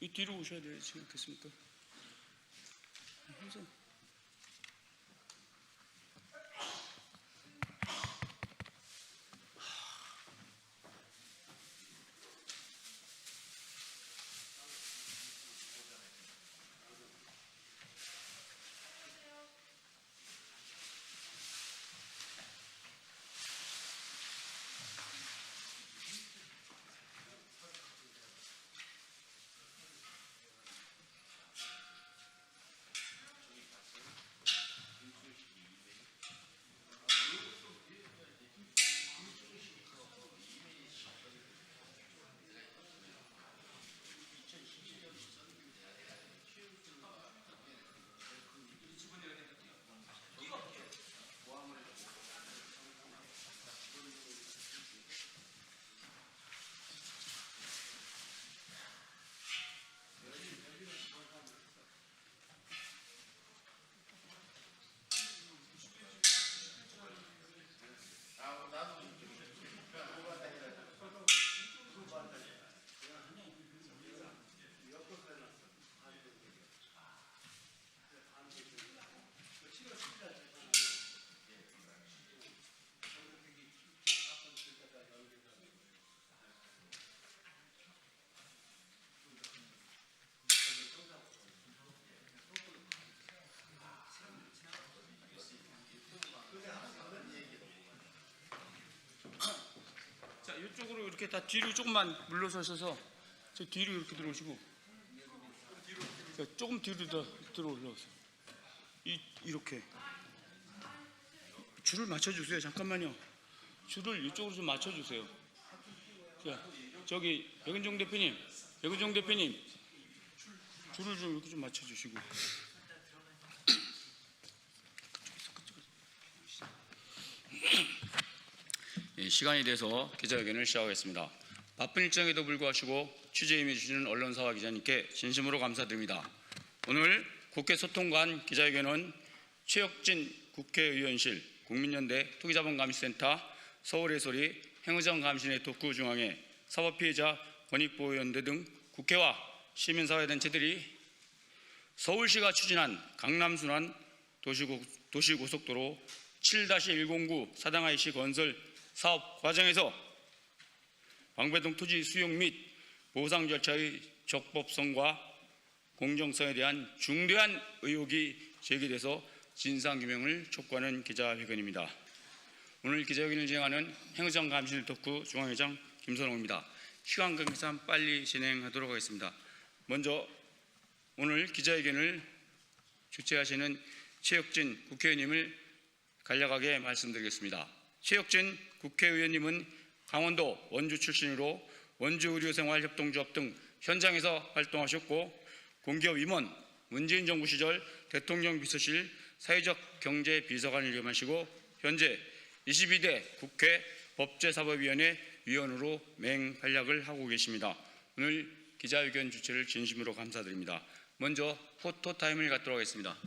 이 뒤로 오셔야 되지 않겠습니까? 항상. 이쪽으로 이렇게 다 뒤로 조금만 물러서셔서 저 뒤로 이렇게 들어오시고, 조금 뒤로 더 들어 올라오세요. 이렇게 줄을 맞춰주세요. 잠깐만요. 줄을 이쪽으로 좀 맞춰주세요. 자, 저기 백은종 대표님, 줄을 좀 이렇게 좀 맞춰주시고. 시간이 돼서 기자회견을 시작하겠습니다. 바쁜 일정에도 불구하고 취재에 임해주시는 언론사와 기자님께 진심으로 감사드립니다. 오늘 국회 소통관 기자회견은 최혁진 국회의원실, 국민연대 투기자본감시센터, 서울해소리, 행의정 감시네트워크 중앙회, 사법피해자 권익보호연대 등 국회와 시민사회단체들이 서울시가 추진한 강남순환 도시고속도로 7-109 사당하이시 건설 사업 과정에서 방배동 토지 수용 및 보상 절차의 적법성과 공정성에 대한 중대한 의혹이 제기돼서 진상규명을 촉구하는 기자회견입니다. 오늘 기자회견을 진행하는 행의정 감시네트워크 중앙회장 김선홍입니다. 시간 관계상 빨리 진행하도록 하겠습니다. 먼저 오늘 기자회견을 주최하시는 최혁진 국회의원님을 간략하게 말씀드리겠습니다. 최혁진 국회의원님은 강원도 원주 출신으로 원주의료생활협동조합 등 현장에서 활동하셨고, 공기업 임원, 문재인 정부 시절 대통령 비서실 사회적 경제 비서관을 겸하시고 현재 22대 국회 법제사법위원회 위원으로 맹활약을 하고 계십니다. 오늘 기자회견 주최를 진심으로 감사드립니다. 먼저 포토타임을 갖도록 하겠습니다.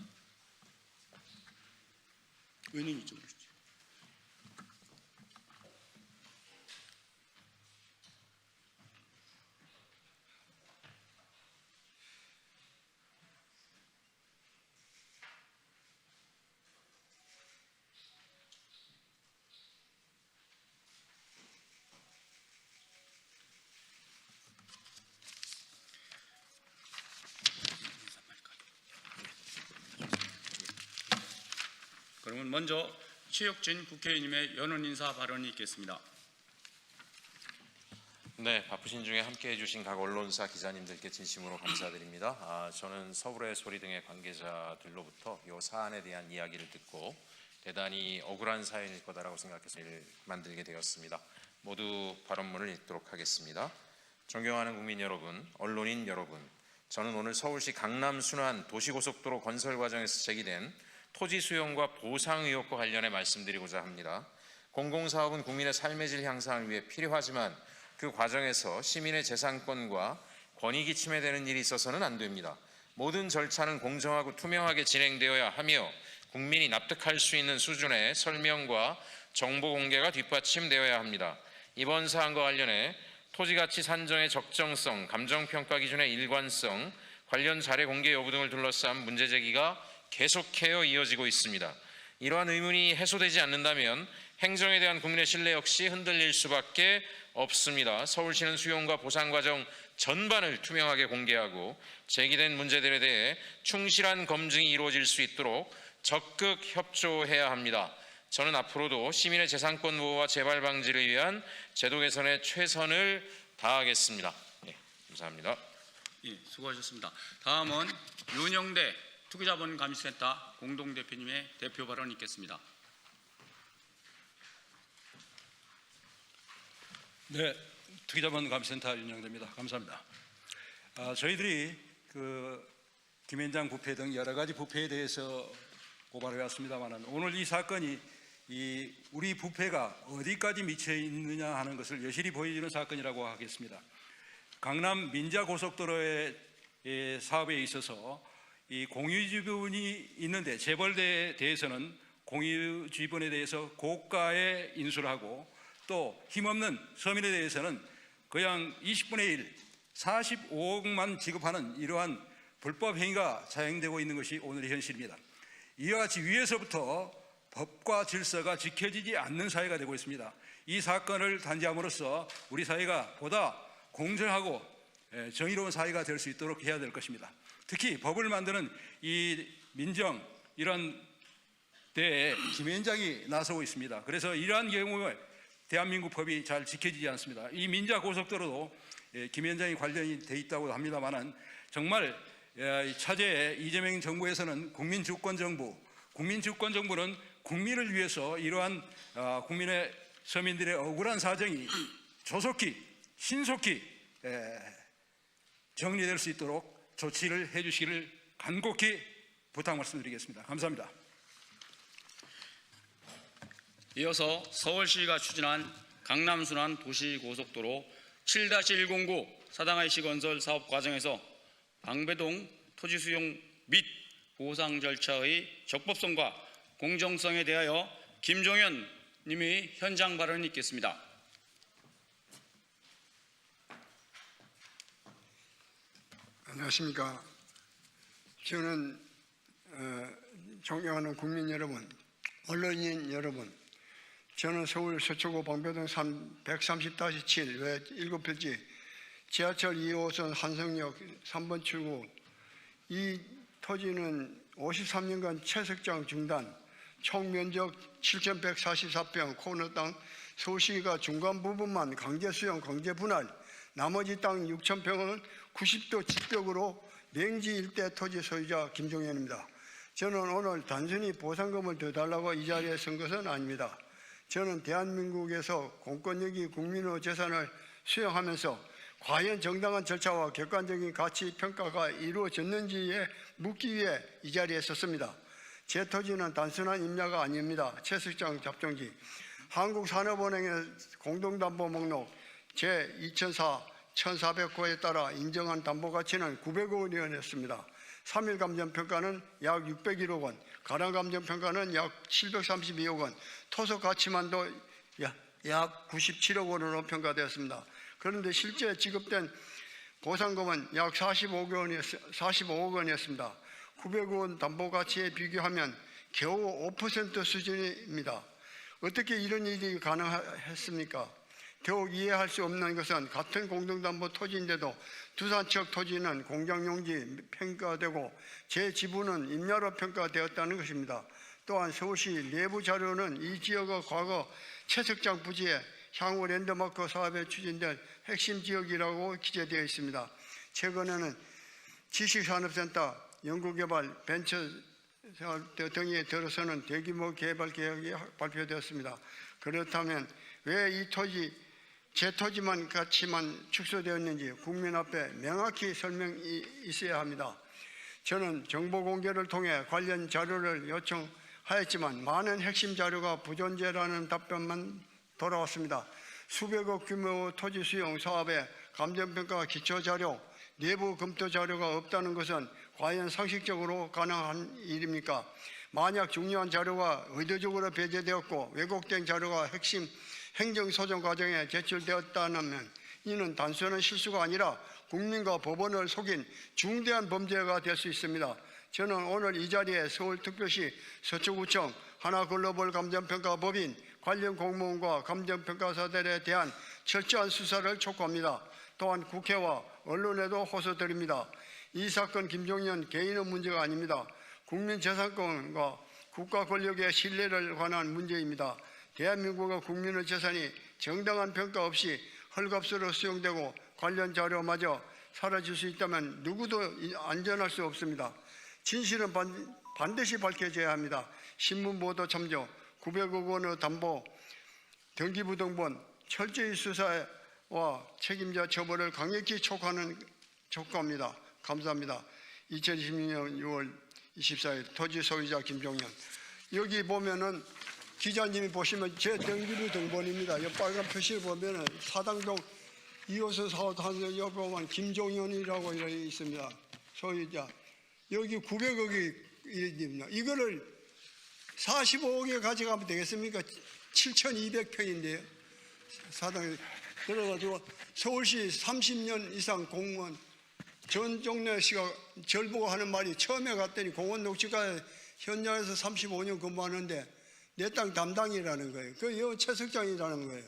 의원님 이쪽으로. 그러면 먼저 최혁진 국회의원님의 연원 인사 발언이 있겠습니다. 네, 바쁘신 중에 함께해 주신 각 언론사 기자님들께 진심으로 감사드립니다. 저는 서울의 소리 등의 관계자들로부터 이 사안에 대한 이야기를 듣고 대단히 억울한 사연일 거다라고 생각해서 만들게 되었습니다. 모두 발언문을 읽도록 하겠습니다. 존경하는 국민 여러분, 언론인 여러분, 저는 오늘 서울시 강남순환 도시고속도로 건설 과정에서 제기된 토지 수용과 보상 의혹과 관련해 말씀드리고자 합니다. 공공사업은 국민의 삶의 질 향상을 위해 필요하지만 그 과정에서 시민의 재산권과 권익이 침해되는 일이 있어서는 안 됩니다. 모든 절차는 공정하고 투명하게 진행되어야 하며 국민이 납득할 수 있는 수준의 설명과 정보 공개가 뒷받침되어야 합니다. 이번 사안과 관련해 토지가치 산정의 적정성, 감정평가 기준의 일관성, 관련 자료 공개 여부 등을 둘러싼 문제 제기가 계속해서 이어지고 있습니다. 이러한 의문이 해소되지 않는다면 행정에 대한 국민의 신뢰 역시 흔들릴 수밖에 없습니다. 서울시는 수용과 보상 과정 전반을 투명하게 공개하고 제기된 문제들에 대해 충실한 검증이 이루어질 수 있도록 적극 협조해야 합니다. 저는 앞으로도 시민의 재산권 보호와 재발 방지를 위한 제도 개선에 최선을 다하겠습니다. 네, 감사합니다. 예, 수고하셨습니다. 다음은 윤영대 투기자본감시센터 공동대표님의 대표 발언 있겠습니다. 네, 투기자본감시센터 윤영대입니다. 감사합니다. 저희들이 김현장 부패 등 여러 가지 부패에 대해서 고발해 왔습니다만 오늘 이 사건이 우리 부패가 어디까지 미쳐 있느냐 하는 것을 여실히 보여주는 사건이라고 하겠습니다. 강남 민자고속도로의 사업에 있어서 이 공유지분이 있는데 재벌대에 대해서는 공유지분에 대해서 고가에 인수를 하고 또 힘없는 서민에 대해서는 그냥 20분의 1, 45억만 지급하는 이러한 불법 행위가 자행되고 있는 것이 오늘의 현실입니다. 이와 같이 위에서부터 법과 질서가 지켜지지 않는 사회가 되고 있습니다. 이 사건을 단죄함으로써 우리 사회가 보다 공정하고 정의로운 사회가 될 수 있도록 해야 될 것입니다. 특히 법을 만드는 이 민정 이런 데에 김현장이 나서고 있습니다. 그래서 이러한 경우에 대한민국 법이 잘 지켜지지 않습니다. 이 민자고속도로도 김현장이 관련이 돼 있다고 합니다만 정말 차제에 이재명 정부에서는 국민주권정부는 국민을 위해서 이러한 국민의 서민들의 억울한 사정이 조속히 신속히 정리될 수 있도록 조치를 해주시기를 간곡히 부탁 말씀드리겠습니다. 감사합니다. 이어서 서울시가 추진한 강남순환 도시고속도로 7-109 사당IC 건설 사업 과정에서 방배동 토지 수용 및 보상 절차의 적법성과 공정성에 대하여 김종현 님의 현장 발언이 있겠습니다. 안녕하십니까. 저는 존경하는 국민 여러분, 언론인 여러분, 저는 서울 서초구 방배동 130-7 외 7필지 지하철 2호선 한성역 3번 출구, 이 토지는 53년간 채석장 중단, 총 면적 7,144평 코너 땅, 서울시가 중간 부분만 강제 수용, 강제 분할, 나머지 땅 6,000평은 90도 직벽으로 맹지 일대 토지 소유자 김종현입니다. 저는 오늘 단순히 보상금을 더 달라고 이 자리에 선 것은 아닙니다. 저는 대한민국에서 공권력이 국민의 재산을 수용하면서 과연 정당한 절차와 객관적인 가치 평가가 이루어졌는지에 묻기 위해 이 자리에 섰습니다. 제 토지는 단순한 임야가 아닙니다. 채석장 잡종지. 한국산업은행의 공동담보 목록 제2004-1409에 따라 인정한 담보가치는 900억 원이었습니다. 3일 감정평가는 약 601억 원, 가량 감정평가는 약 732억 원, 토속 가치만도 약 97억 원으로 평가되었습니다. 그런데 실제 지급된 보상금은 약 45억 원이었습니다. 900억 원 담보가치에 비교하면 겨우 5% 수준입니다. 어떻게 이런 일이 가능했습니까? 더욱 이해할 수 없는 것은 같은 공동담보 토지인데도 두산측 토지는 공장용지 평가되고 제 지분은 임야로 평가되었다는 것입니다. 또한 서울시 내부 자료는 이 지역의 과거 채석장 부지에 향후 랜드마크 사업에 추진될 핵심 지역이라고 기재되어 있습니다. 최근에는 지식산업센터, 연구개발, 벤처 등에 들어서는 대규모 개발 계획이 발표되었습니다. 그렇다면 왜 이 토지, 제 토지만 가치만 축소되었는지 국민 앞에 명확히 설명이 있어야 합니다. 저는 정보 공개를 통해 관련 자료를 요청하였지만 많은 핵심 자료가 부존재라는 답변만 돌아왔습니다. 수백억 규모 토지 수용 사업의 감정평가 기초자료, 내부 검토 자료가 없다는 것은 과연 상식적으로 가능한 일입니까? 만약 중요한 자료가 의도적으로 배제되었고 왜곡된 자료가 핵심 행정소송 과정에 제출되었다면 이는 단순한 실수가 아니라 국민과 법원을 속인 중대한 범죄가 될 수 있습니다. 저는 오늘 이 자리에 서울특별시 서초구청 하나글로벌 감정평가법인 관련 공무원과 감정평가사들에 대한 철저한 수사를 촉구합니다. 또한 국회와 언론에도 호소드립니다. 이 사건 김종연 개인의 문제가 아닙니다. 국민재산권과 국가 권력의 신뢰를 관한 문제입니다. 대한민국의 국민의 재산이 정당한 평가 없이 헐값으로 수용되고 관련 자료마저 사라질 수 있다면 누구도 안전할 수 없습니다. 진실은 반드시 밝혀져야 합니다. 신문보도 참조, 900억 원의 담보, 등기부등본, 철저히 수사와 책임자 처벌을 강력히 촉구합니다. 감사합니다. 2026년 6월 24일 토지 소유자 김종연. 여기 보면은 기자님이 보시면 제 등기부등본입니다. 이 빨간 표시를 보면은 사당동 2호선 4호선 옆에 보면 김종연이라고 있습니다. 소유자. 여기 900억이 있습니다. 이거를 45억에 가져가면 되겠습니까? 7,200평인데요. 사당에. 그래가지고 서울시 30년 이상 공무원 전종래 씨가 절 보고 하는 말이 처음에 갔더니 공원 녹지가 현장에서 35년 근무하는데 내 땅 담당이라는 거예요. 그 채석장이라는 거예요.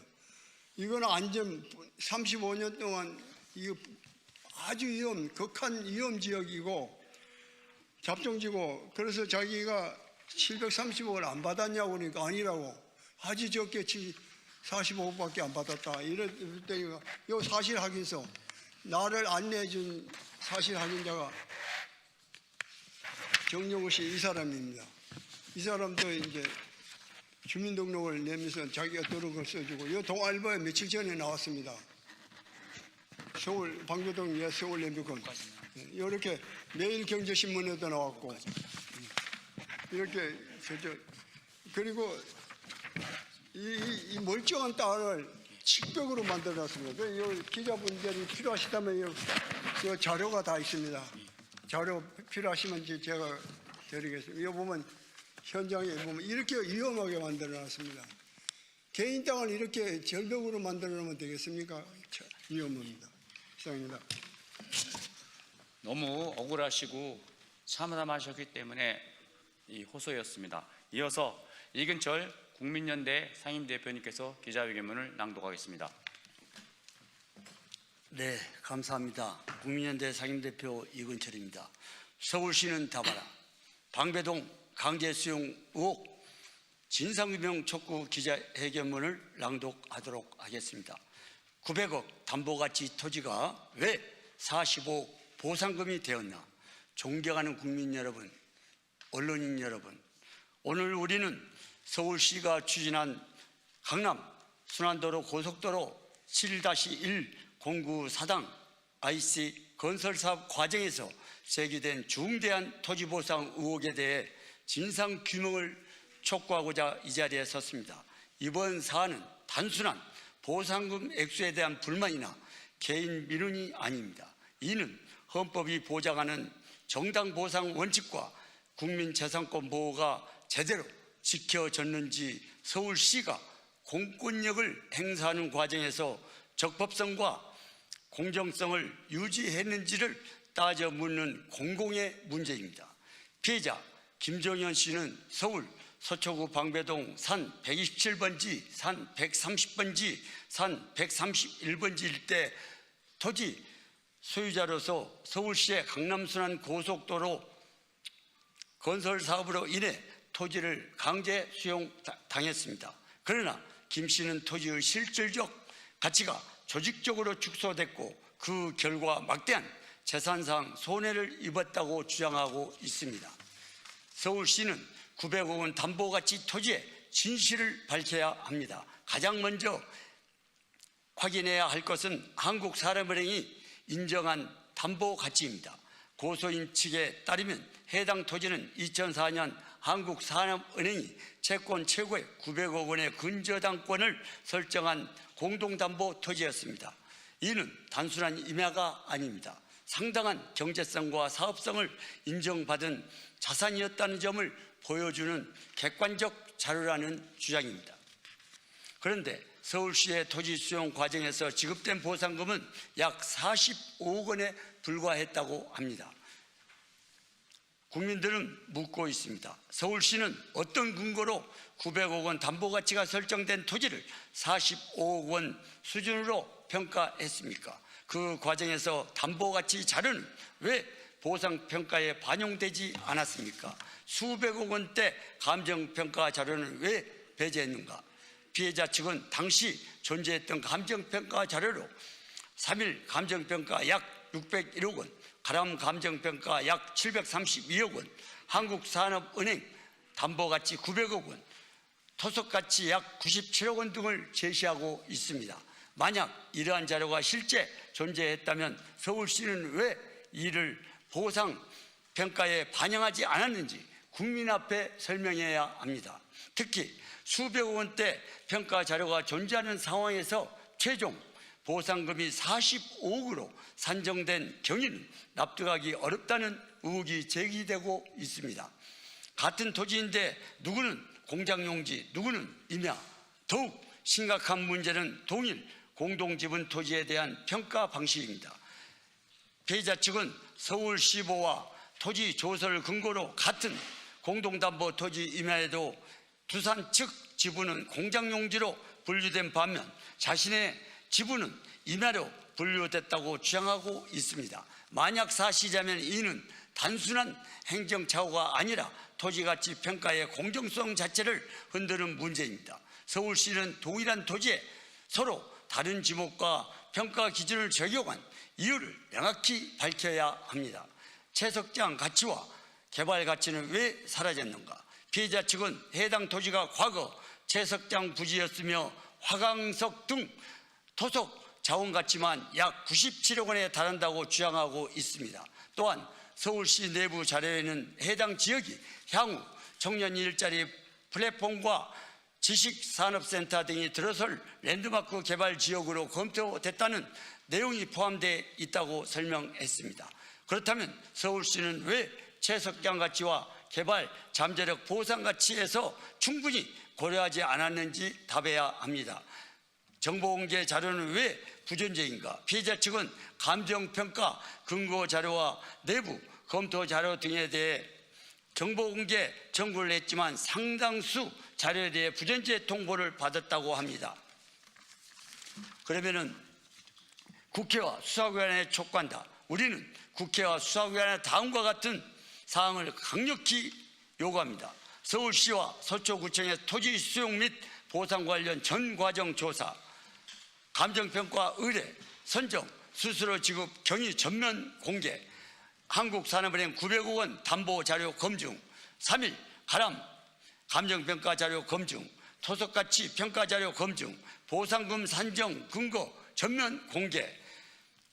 이거는 안전 35년 동안 이거 아주 극한 위험 지역이고 잡종지고 그래서 자기가 730억을 안 받았냐고 그러니까 아니라고 아주 적게 45억밖에 안 받았다. 이랬더니 요 사실 확인서 나를 안내해 준 사실 확인자가 정영우 씨 이 사람입니다. 이 사람도 이제 주민등록을 내면서 자기가 들은 걸 써주고 이 동아일보에 며칠 전에 나왔습니다. 서울 방교동 옛 서울 연구원 이렇게 매일경제신문에도 나왔고 이렇게 그리고 이 멀쩡한 땅을 칙벽으로 만들어놨습니다. 이 기자분들이 필요하시다면 이 자료가 다 있습니다. 자료 필요하시면 제가 드리겠습니다. 이거 보면 현장에 보면 이렇게 위험하게 만들어놨습니다. 개인 땅을 이렇게 절벽으로 만들어놓으면 되겠습니까? 위험합니다. 이상입니다. 너무 억울하시고 참담하셨기 때문에 이 호소였습니다. 이어서 이근철 국민연대 상임대표님께서 기자회견문을 낭독하겠습니다. 네, 감사합니다. 국민연대 상임대표 이근철입니다. 서울시는 답하라. 방배동 강제수용 의혹 진상규명 촉구 기자회견문을 낭독하도록 하겠습니다. 900억 담보가치 토지가 왜 45억 보상금이 되었나? 존경하는 국민 여러분, 언론인 여러분, 오늘 우리는 서울시가 추진한 강남 순환도로 고속도로 7-1 공구 사당 IC 건설사업 과정에서 제기된 중대한 토지보상 의혹에 대해 진상규명을 촉구하고자 이 자리에 섰습니다. 이번 사안은 단순한 보상금 액수에 대한 불만이나 개인 민원이 아닙니다. 이는 헌법이 보장하는 정당 보상 원칙과 국민재산권 보호가 제대로 지켜졌는지 서울시가 공권력을 행사하는 과정에서 적법성과 공정성을 유지했는지를 따져 묻는 공공의 문제입니다. 피해자 김종연 씨는 서울 서초구 방배동 산 127번지, 산 130번지, 산 131번지 일대 토지 소유자로서 서울시의 강남순환 고속도로 건설 사업으로 인해 토지를 강제 수용당했습니다. 그러나 김 씨는 토지의 실질적 가치가 조직적으로 축소됐고 그 결과 막대한 재산상 손해를 입었다고 주장하고 있습니다. 서울시는 900억 원 담보가치 토지의 진실을 밝혀야 합니다. 가장 먼저 확인해야 할 것은 한국사람은행이 인정한 담보가치입니다. 고소인 측에 따르면 해당 토지는 2004년 한국산업은행이 채권 최고의 900억 원의 근저당권을 설정한 공동담보 토지였습니다. 이는 단순한 임야가 아닙니다. 상당한 경제성과 사업성을 인정받은 자산이었다는 점을 보여주는 객관적 자료라는 주장입니다. 그런데 서울시의 토지 수용 과정에서 지급된 보상금은 약 45억 원에 불과했다고 합니다. 국민들은 묻고 있습니다. 서울시는 어떤 근거로 900억 원 담보가치가 설정된 토지를 45억 원 수준으로 평가했습니까? 그 과정에서 담보가치 자료는 왜 보상평가에 반영되지 않았습니까? 수백억 원대 감정평가 자료는 왜 배제했는가? 피해자 측은 당시 존재했던 감정평가 자료로 3일 감정평가 약 601억 원, 가람 감정평가 약 732억 원, 한국산업은행 담보가치 900억 원, 토속가치 약 97억 원 등을 제시하고 있습니다. 만약 이러한 자료가 실제 존재했다면 서울시는 왜 이를 보상평가에 반영하지 않았는지 국민 앞에 설명해야 합니다. 특히 수백억 원대 평가 자료가 존재하는 상황에서 최종 보상금이 45억으로 산정된 경위는 납득하기 어렵다는 의혹이 제기되고 있습니다. 같은 토지인데 누구는 공장용지, 누구는 임야. 더욱 심각한 문제는 동일 공동지분 토지에 대한 평가 방식입니다. 피해자 측은 서울시보와 토지 조서를 근거로 같은 공동담보 토지 임야에도 두산 측 지분은 공장용지로 분류된 반면 자신의 지분은 임야로 분류됐다고 주장하고 있습니다. 만약 사실이라면 이는 단순한 행정착오가 아니라 토지가치 평가의 공정성 자체를 흔드는 문제입니다. 서울시는 동일한 토지에 서로 다른 지목과 평가 기준을 적용한 이유를 명확히 밝혀야 합니다. 채석장 가치와 개발 가치는 왜 사라졌는가? 피해자 측은 해당 토지가 과거 채석장 부지였으며 화강석 등 토속 자원 가치만 약 97억 원에 달한다고 주장하고 있습니다. 또한 서울시 내부 자료에는 해당 지역이 향후 청년 일자리 플랫폼과 지식산업센터 등이 들어설 랜드마크 개발 지역으로 검토됐다는 내용이 포함되어 있다고 설명했습니다. 그렇다면 서울시는 왜 채석장 가치와 개발 잠재력 보상 가치에서 충분히 고려하지 않았는지 답해야 합니다. 정보공개 자료는 왜 부존재인가? 피해자 측은 감정평가 근거 자료와 내부 검토 자료 등에 대해 정보공개 청구를 했지만 상당수 자료에 대해 부존재 통보를 받았다고 합니다. 그러면은 국회와 수사기관에 촉구한다. 우리는 국회와 수사기관의 다음과 같은 사항을 강력히 요구합니다. 서울시와 서초구청의 토지 수용 및 보상 관련 전 과정 조사, 감정평가 의뢰, 선정, 수수료 지급 경위 전면 공개, 한국산업은행 900억 원 담보 자료 검증, 3일 가람 감정평가 자료 검증, 토속가치 평가 자료 검증, 보상금 산정 근거 전면 공개,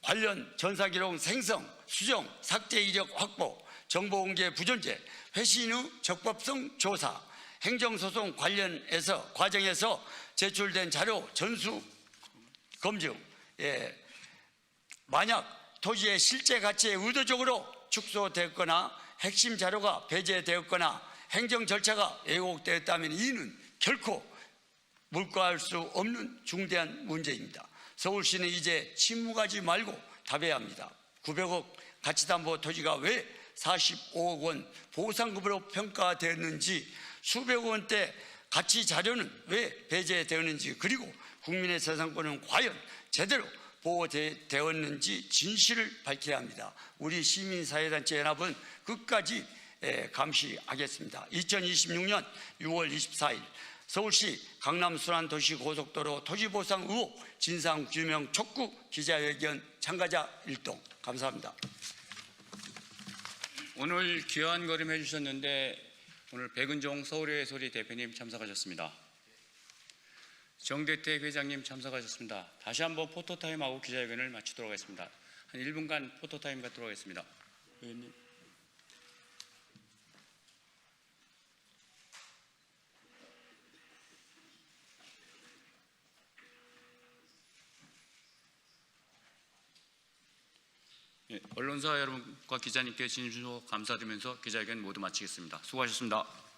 관련 전사기록 생성, 수정, 삭제 이력 확보, 정보공개 부존재, 회신 후 적법성 조사, 행정소송 관련해서 과정에서 제출된 자료 전수 검증, 만약 토지의 실제 가치에 의도적으로 축소되었거나 핵심 자료가 배제되었거나 행정 절차가 왜곡되었다면 이는 결코 묵과할 수 없는 중대한 문제입니다. 서울시는 이제 침묵하지 말고 답해야 합니다. 900억 가치담보 토지가 왜 45억 원 보상금으로 평가되었는지, 수백억 원대 가치 자료는 왜 배제되었는지, 그리고 국민의 재산권은 과연 제대로 보호되었는지 진실을 밝혀야 합니다. 우리 시민사회단체 연합은 끝까지 감시하겠습니다. 2026년 6월 24일 서울시 강남 순환도시고속도로 토지보상 의혹 진상규명 촉구 기자회견 참가자 일동. 감사합니다. 오늘 귀한 걸음 해주셨는데 오늘 백은종 서울의 소리 대표님 참석하셨습니다. 정대택 회장님 참석하셨습니다. 다시 한번 포토타임하고 기자회견을 마치도록 하겠습니다. 한 1분간 포토타임 갖도록 하겠습니다. 의원님. 언론사 여러분과 기자님께 진심으로 감사드리면서 기자회견 모두 마치겠습니다. 수고하셨습니다.